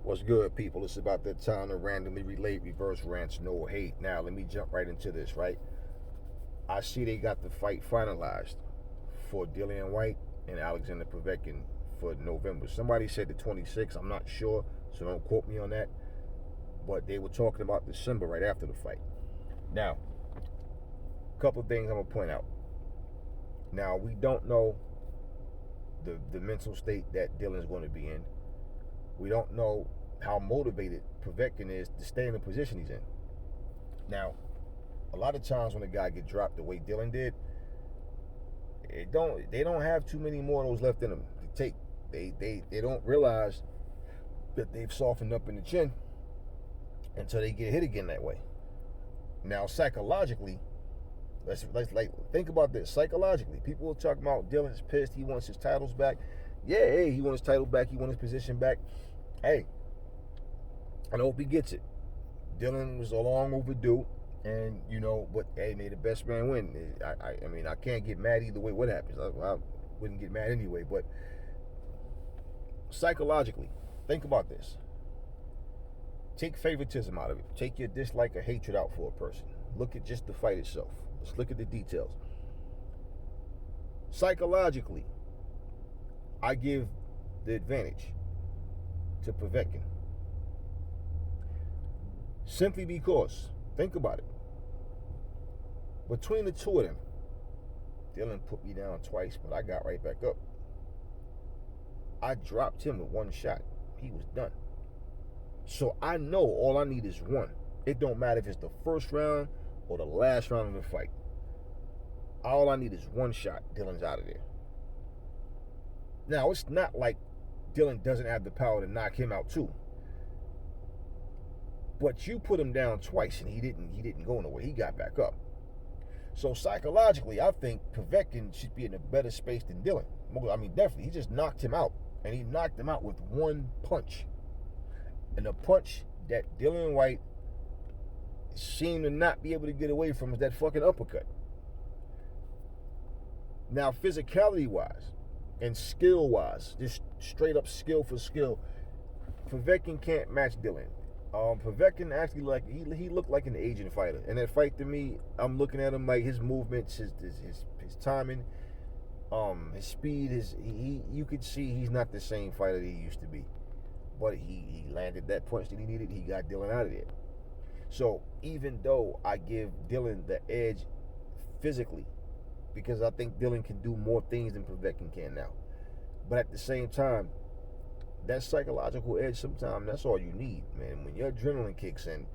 What's good, people? It's about that time to randomly relate reverse rants, no hate. Now, let me jump right into this, right? I see they got the fight finalized for Dillian Whyte and Alexander Povetkin for November. Somebody said the 26th. I'm not sure, so don't quote me on that. But they were talking about December right after the fight. Now, a couple of things I'm going to point out. Now, we don't know the mental state that Dillian's going to be in. We don't know how motivated Povetkin is to stay in the position he's in. Now, a lot of times when a guy get dropped the way Dillian did, they don't have too many more of those left in them to take. They don't realize that they've softened up in the chin until they get hit again that way. Now, psychologically, let's think about this. Psychologically, people will talk about Dillian's pissed. He wants his titles back. Yeah, hey, he wants his title back. He wants his position back. Hey, I hope he gets it. Dillian was long overdue, and but hey, may the best man win. I mean, I can't get mad either way. What happens? I wouldn't get mad anyway. But psychologically, think about this. Take favoritism out of it. Take your dislike or hatred out for a person. Look at just the fight itself. Let's look at the details. Psychologically, I give the advantage to Povetkin. Simply because, think about it. Between the two of them, Dillian put me down twice, but I got right back up. I dropped him with one shot. He was done. So I know all I need is one. It don't matter if it's the first round or the last round of the fight. All I need is one shot. Dillian's out of there. Now, it's not like Dillian doesn't have the power to knock him out too. But you put him down twice and he didn't go nowhere. He got back up. So psychologically, I think Povetkin should be in a better space than Dillian. I mean, definitely. He just knocked him out. And he knocked him out with one punch. And the punch that Dillian Whyte seemed to not be able to get away from is that fucking uppercut. Now, physicality-wise and skill-wise, just straight up skill for skill, Povetkin can't match Dillian. Povetkin actually he looked like an Asian fighter. And that fight, to me, I'm looking at him like his movements, his timing, his speed, you could see he's not the same fighter that he used to be. But he landed that punch that he needed. He got Dillian out of there. So even though I give Dillian the edge physically, because I think Dillian can do more things than Povetkin can now, but at the same time, that psychological edge, sometimes that's all you need, man. When your adrenaline kicks in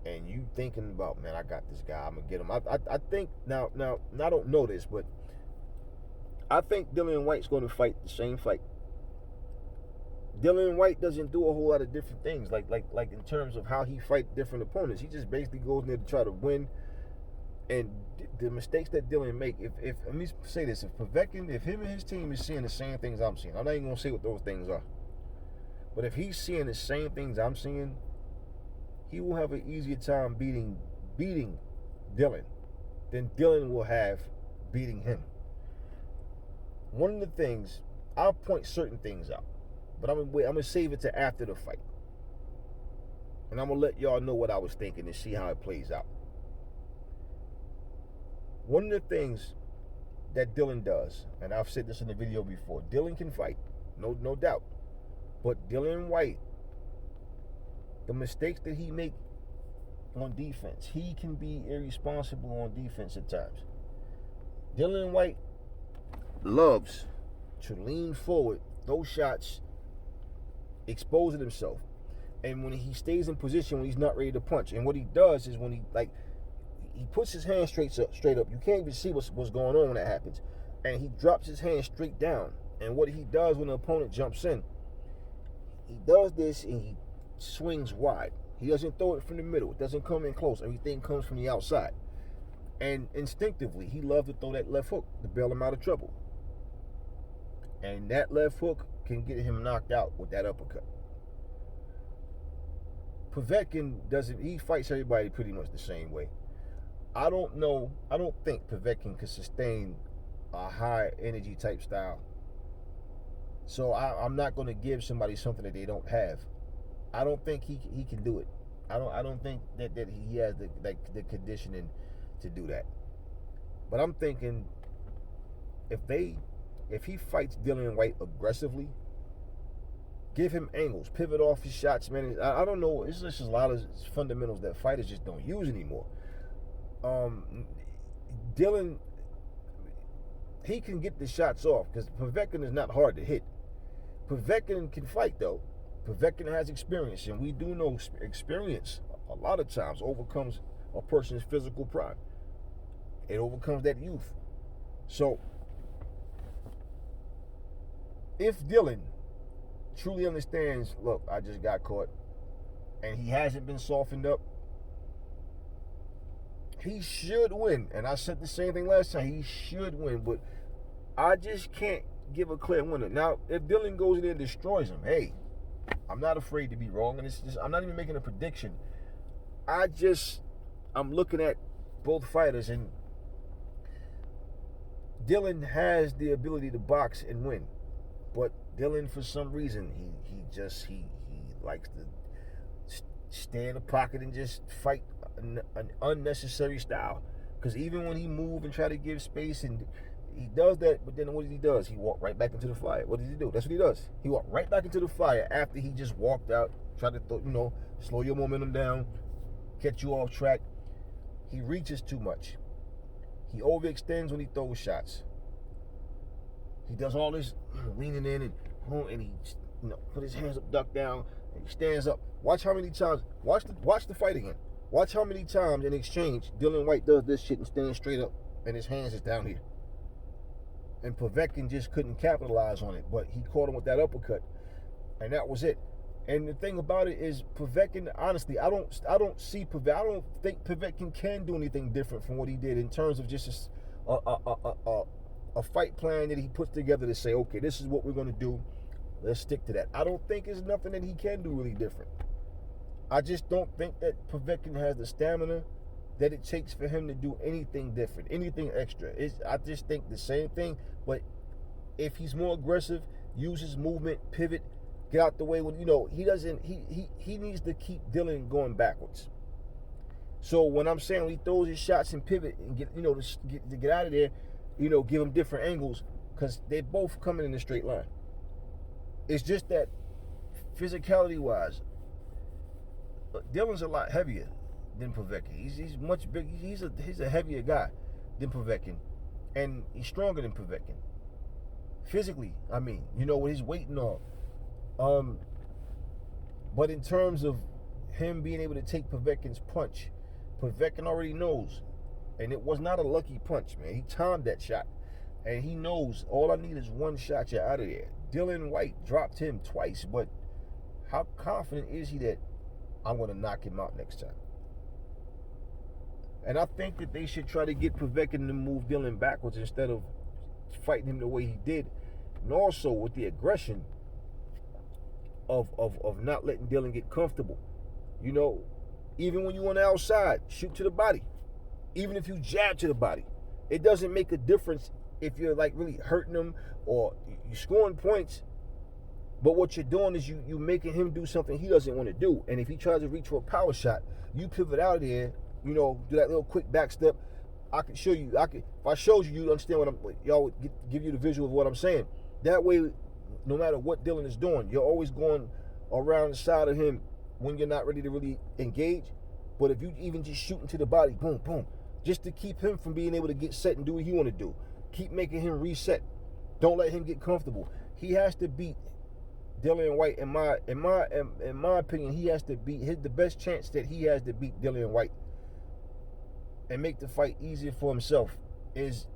and you thinking about, man, I got this guy, I'm gonna get him. I think now I don't know this, but I think Dillian Whyte's going to fight the same fight. Dillian Whyte doesn't do a whole lot of different things, like in terms of how he fights different opponents. He just basically goes in there to try to win. And the mistakes that Dillian make, if let me say this, if Povetkin, if him and his team is seeing the same things I'm seeing, I'm not even gonna say what those things are. But if he's seeing the same things I'm seeing, he will have an easier time beating Dillian than Dillian will have beating him. One of the things, I'll point certain things out, but I'm gonna save it to after the fight. And I'm gonna let y'all know what I was thinking and see how it plays out. One of the things that Dillian does, and I've said this in the video before, Dillian can fight, no doubt. But Dillian Whyte, the mistakes that he make on defense, he can be irresponsible on defense at times. Dillian Whyte loves to lean forward, those shots, exposing himself. And when he stays in position when he's not ready to punch, and what he does is when he puts his hand straight up. You can't even see what's going on when that happens. And he drops his hand straight down. And what he does when the opponent jumps in, he does this and he swings wide. He doesn't throw it from the middle. It doesn't come in close. Everything comes from the outside. And instinctively, he loves to throw that left hook to bail him out of trouble. And that left hook can get him knocked out with that uppercut. Povetkin he fights everybody pretty much the same way. I don't think Povetkin could sustain a high energy type style. So I'm not going to give somebody something that they don't have. I don't think he can do it. I don't think that he has the conditioning to do that. But I'm thinking if he fights Dillian Whyte aggressively, give him angles, pivot off his shots, man. I don't know. It's just a lot of fundamentals that fighters just don't use anymore. Dylan, he can get the shots off because Povetkin is not hard to hit. Povetkin can fight though. Povetkin has experience, and we do know experience a lot of times overcomes a person's physical prime. It overcomes that youth. So, if Dylan truly understands, look, I just got caught, and he hasn't been softened up, he should win. And I said the same thing last time. He should win, but I just can't give a clear winner. Now, if Dylan goes in there and destroys him, hey, I'm not afraid to be wrong, and I'm not even making a prediction. I'm looking at both fighters, and Dylan has the ability to box and win, but Dylan, for some reason, he likes to stay in the pocket and just fight an unnecessary style. Because even when he move and try to give space, and he does that, but then what does? He walk right back into the fire. What does he do? That's what he does. He walked right back into the fire after he just walked out, tried to slow your momentum down, catch you off track. He reaches too much. He overextends when he throws shots. He does all this leaning in and he put his hands up, duck down, and he stands up. Watch how many times. Watch the fight again. Watch how many times in exchange Dillian Whyte does this shit and stands straight up, and his hands is down here. And Povetkin just couldn't capitalize on it, but he caught him with that uppercut, and that was it. And the thing about it is, Povetkin, honestly, I don't think Povetkin can do anything different from what he did in terms of just a fight plan that he puts together to say, okay, this is what we're going to do. Let's stick to that. I don't think there's nothing that he can do really different. I just don't think that Povetkin has the stamina that it takes for him to do anything different, anything extra. I just think the same thing, but if he's more aggressive, uses movement, pivot, get out the way when he needs to keep Dylan going backwards. So when I'm saying when he throws his shots and pivot and get out of there, give him different angles, because they're both coming in a straight line. It's just that physicality wise, Dylan's a lot heavier than Povetkin. He's much bigger. He's a heavier guy than Povetkin, and he's stronger than Povetkin. Physically, I mean, with his weight and all. But in terms of him being able to take Povetkin's punch, Povetkin already knows, and it was not a lucky punch, man. He timed that shot, and he knows all I need is one shot. You're out of there. Dillian Whyte dropped him twice, but how confident is he that I'm going to knock him out next time? And I think that they should try to get Povetkin to move Dylan backwards instead of fighting him the way he did. And also with the aggression of not letting Dylan get comfortable. Even when you're on the outside, shoot to the body. Even if you jab to the body. It doesn't make a difference if you're really hurting him or you're scoring points. But what you're doing is you making him do something he doesn't want to do. And if he tries to reach for a power shot, you pivot out of there, do that little quick back step. I can show you. If I showed you, you'd understand y'all would give you the visual of what I'm saying. That way, no matter what Dylan is doing, you're always going around the side of him when you're not ready to really engage. But if you even just shooting to the body, boom, boom, just to keep him from being able to get set and do what he want to do. Keep making him reset. Don't let him get comfortable. He has to beat Dillian Whyte. In my opinion, he has to beat the best chance that he has to beat Dillian Whyte and make the fight easier for himself is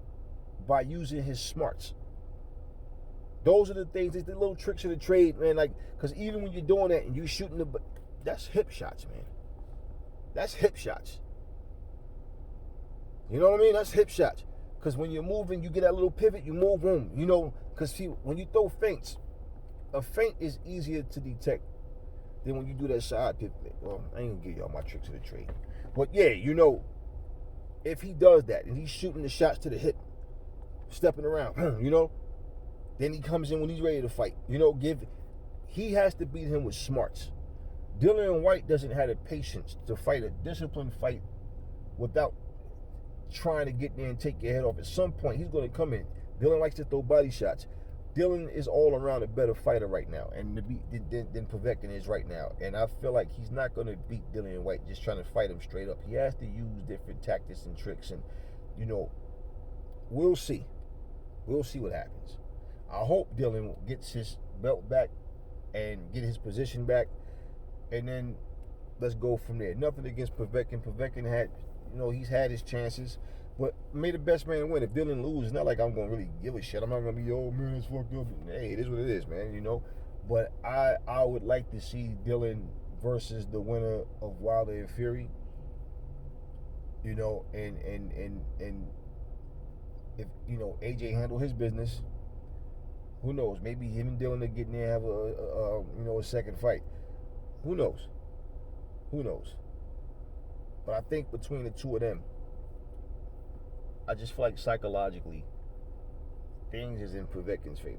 by using his smarts. Those are the things, it's the little tricks of the trade, man. Because even when you're doing that and you're shooting that's hip shots, man. That's hip shots. You know what I mean? That's hip shots. Because when you're moving, you get that little pivot, you move, boom. Because when you throw feints, a feint is easier to detect than when you do that side pivot. Well, I ain't gonna give y'all my tricks of the trade. But yeah, if he does that and he's shooting the shots to the hip, stepping around, then he comes in when he's ready to fight. He has to beat him with smarts. Dillian Whyte doesn't have the patience to fight a disciplined fight without trying to get there and take your head off. At some point, he's going to come in. Dillian likes to throw body shots. Dylan is all around a better fighter right now, and than Povetkin is right now. And I feel like he's not going to beat Dillian Whyte just trying to fight him straight up. He has to use different tactics and tricks, and we'll see. We'll see what happens. I hope Dylan gets his belt back and get his position back, and then let's go from there. Nothing against Povetkin. Povetkin had, he's had his chances, but may the best man win. If Dylan loses, it's not like I'm going to really give a shit. I'm not going to be, oh man, it's fucked up. Hey, it is what it is, man, But I would like to see Dylan versus the winner of Wilder and Fury. And if AJ handle his business, who knows? Maybe him and Dylan are getting there and have a second fight. Who knows? But I think between the two of them, I just feel like psychologically, things is in Povetkin's favor.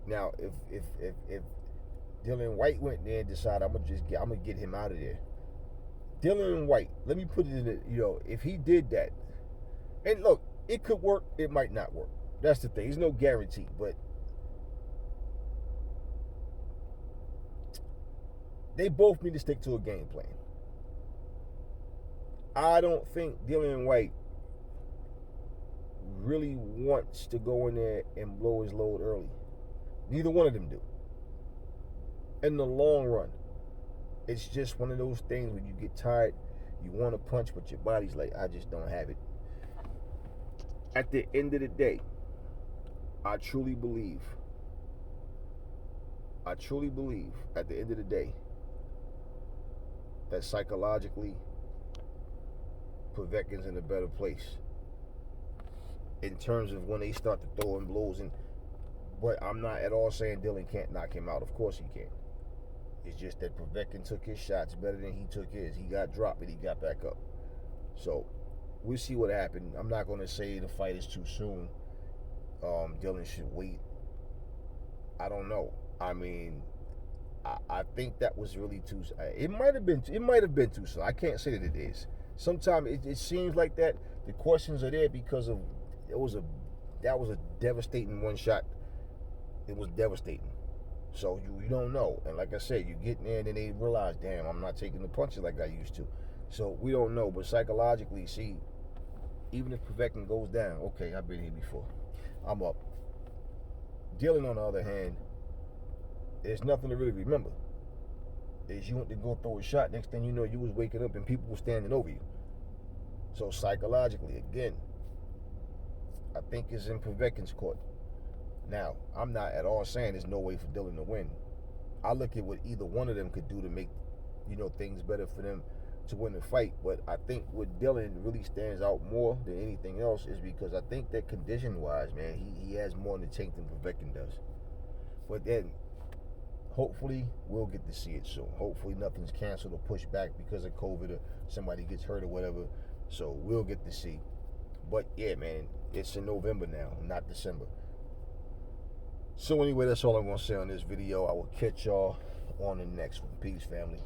Now, if Dillian Whyte went there and decided I'm gonna get him out of there, Dillian Whyte, let me put it in if he did that, and look, it could work, it might not work. That's the thing. There's no guarantee, but they both need to stick to a game plan. I don't think Dillian Whyte really wants to go in there and blow his load early. Neither one of them do. In the long run, it's just one of those things when you get tired, you want to punch, but your body's like, I just don't have it. At the end of the day, I truly believe at the end of the day that psychologically Povetkin's in a better place in terms of when they start to throw in blows. But I'm not at all saying Dylan can't knock him out. Of course he can. It's just that Povetkin took his shots better than he took his. He got dropped and he got back up. So we'll see what happened. I'm not going to say the fight is too soon. Dylan should wait. I don't know. I mean, I think that was really too. It might have been too soon. I can't say that it is. Sometimes it seems like that. The questions are there because of that was a devastating one shot. It was devastating. So you don't know. And like I said, you get in there and then they realize, damn, I'm not taking the punches like I used to. So we don't know. But psychologically, see, even if Povetkin goes down, okay, I've been here before. I'm up. Dylan, on the other hand, there's nothing to really remember. Is you went to go throw a shot, next thing you know, you was waking up and people were standing over you. So psychologically, again, I think it's in Povetkin's court. Now, I'm not at all saying there's no way for Dylan to win. I look at what either one of them could do to make, things better for them to win the fight. But I think what Dylan really stands out more than anything else is because I think that condition-wise, man, he has more in the tank than Povetkin does. But then, hopefully, we'll get to see it soon. Hopefully, nothing's canceled or pushed back because of COVID or somebody gets hurt or whatever. So we'll get to see. But yeah, man, it's in November now, not December. So anyway, that's all I'm going to say on this video. I will catch y'all on the next one. Peace, family.